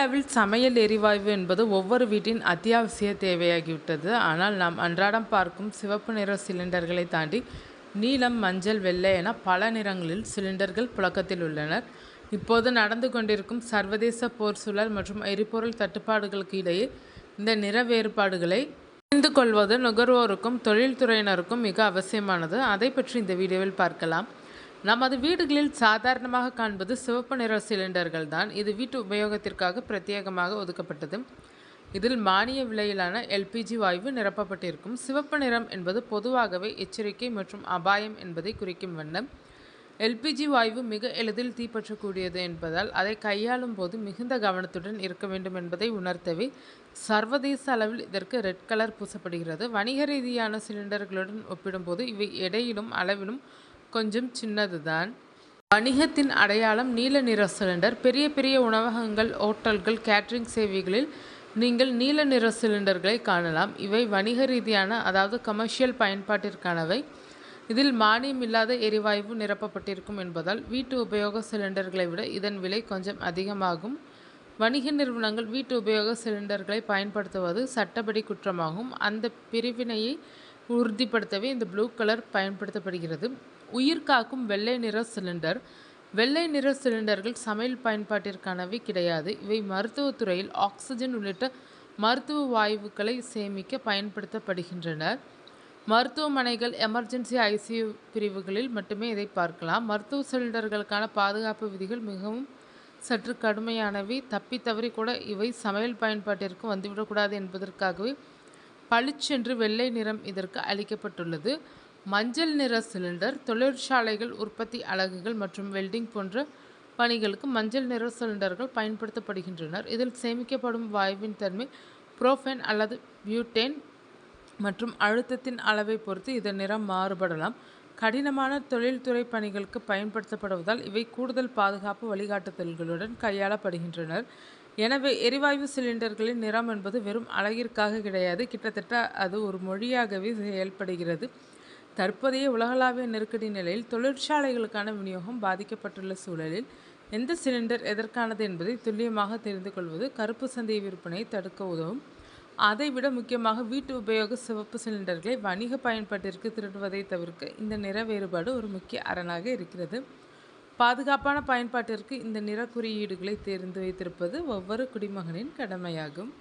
இந்தியாவில் சமையல் எரிவாயு என்பது ஒவ்வொரு வீட்டின் அத்தியாவசிய தேவையாகிவிட்டது. ஆனால் நாம் அன்றாடம் பார்க்கும் சிவப்பு நிற சிலிண்டர்களை தாண்டி நீலம், மஞ்சள், வெள்ளை என பல நிறங்களில் சிலிண்டர்கள் புழக்கத்தில் உள்ளன. இப்போது நடந்து கொண்டிருக்கும் சர்வதேச போர் சூழல் மற்றும் எரிபொருள் தட்டுப்பாடுகளுக்கு இடையே இந்த நிற வேறுபாடுகளை புரிந்து கொள்வது நுகர்வோருக்கும் தொழில்துறையினருக்கும் மிக அவசியமானது. அதை பற்றி இந்த வீடியோவில் பார்க்கலாம். நமது வீடுகளில் சாதாரணமாக காண்பது சிவப்பு நிற சிலிண்டர்கள் தான். இது வீட்டு உபயோகத்திற்காக பிரத்யேகமாக ஒதுக்கப்பட்டது. இதில் மானிய விலையிலான எல்பிஜி வாயு நிரப்பப்பட்டிருக்கும். சிவப்பு நிறம் என்பது பொதுவாகவே எச்சரிக்கை மற்றும் அபாயம் என்பதை குறிக்கும் வண்ணம். எல்பிஜி வாயு மிக எளிதில் தீப்பற்றக்கூடியது என்பதால் அதை கையாளும் போது மிகுந்த கவனத்துடன் இருக்க வேண்டும் என்பதை உணர்த்தவே சர்வதேச அளவில் இதற்கு ரெட் கலர் பூசப்படுகிறது. வணிக ரீதியான சிலிண்டர்களுடன் ஒப்பிடும்போது இவை எடையிலும் அளவிலும் கொஞ்சம் சின்னதுதான். வணிகத்தின் அடையாளம் நீல நிற சிலிண்டர். பெரிய பெரிய உணவகங்கள், ஓட்டல்கள், கேட்டரிங் சேவைகளில் நீங்கள் நீல நிற சிலிண்டர்களை காணலாம். இவை வணிக ரீதியான, அதாவது கமர்ஷியல் பயன்பாட்டிற்கானவை. இதில் மானியம் இல்லாத எரிவாயு நிரப்பப்பட்டிருக்கும் என்பதால் வீட்டு உபயோக சிலிண்டர்களை விட இதன் விலை கொஞ்சம் அதிகமாகும். வணிக நிறுவனங்கள் வீட்டு உபயோக சிலிண்டர்களை பயன்படுத்துவது சட்டப்படி குற்றமாகும். அந்த பிரிவினையை உறுதிப்படுத்தவே இந்த ப்ளூ கலர் பயன்படுத்தப்படுகிறது. உயிர் காக்கும் வெள்ளை நிற சிலிண்டர். வெள்ளை நிற சிலிண்டர்கள் சமையல் பயன்பாட்டிற்கானவை கிடையாது. இவை மருத்துவத்துறையில் ஆக்சிஜன் உள்ளிட்ட மருத்துவ வாயுக்களை சேமிக்க பயன்படுத்தப்படுகின்றன. மருத்துவமனைகள், எமர்ஜென்சி ஐசியு பிரிவுகளில் மட்டுமே இதை பார்க்கலாம். மருத்துவ சிலிண்டர்களுக்கான பாதுகாப்பு விதிகள் மிகவும் சற்று கடுமையானவை. தப்பி தவறி கூட இவை சமையல் பயன்பாட்டிற்கு வந்துவிடக்கூடாது என்பதற்காகவே பளிச்சென்று வெள்ளை நிறம் இதற்கு அளிக்கப்பட்டுள்ளது. மஞ்சள் நிற சிலிண்டர். தொழிற்சாலைகள், உற்பத்தி அலகுகள் மற்றும் வெல்டிங் போன்ற பணிகளுக்கு மஞ்சள் நிற சிலிண்டர்கள் பயன்படுத்தப்படுகின்றனர். இதில் சேமிக்கப்படும் வாயுவின் தன்மை புரோபேன் அல்லது பியூட்டேன் மற்றும் அழுத்தத்தின் அளவை பொறுத்து இதன் நிறம் மாறுபடலாம். கடினமான தொழில்துறை பணிகளுக்கு பயன்படுத்தப்படுவதால் இவை கூடுதல் பாதுகாப்பு வழிகாட்டுதல்களுடன் கையாளப்படுகின்றனர். எனவே எரிவாயு சிலிண்டர்களின் நிறம் என்பது வெறும் அழகிற்காக கிடையாது, கிட்டத்தட்ட அது ஒரு மொழியாகவே செயல்படுகிறது. தற்போதைய உலகளாவிய நெருக்கடி நிலையில் தொழிற்சாலைகளுக்கான விநியோகம் பாதிக்கப்பட்டுள்ள சூழலில் எந்த சிலிண்டர் எதற்கானது என்பதை துல்லியமாக தெரிந்து கொள்வது கருப்பு சந்தை விற்பனையை தடுக்க உதவும். அதைவிட முக்கியமாக வீட்டு உபயோக சிவப்பு சிலிண்டர்களை வணிக பயன்பாட்டிற்கு திருடுவதை தவிர்க்க இந்த நிற வேறுபாடு ஒரு முக்கிய அரணாக இருக்கிறது. பாதுகாப்பான பயன்பாட்டிற்கு இந்த நிற குறியீடுகளை தெரிந்து வைத்திருப்பது ஒவ்வொரு குடிமகனின் கடமையாகும்.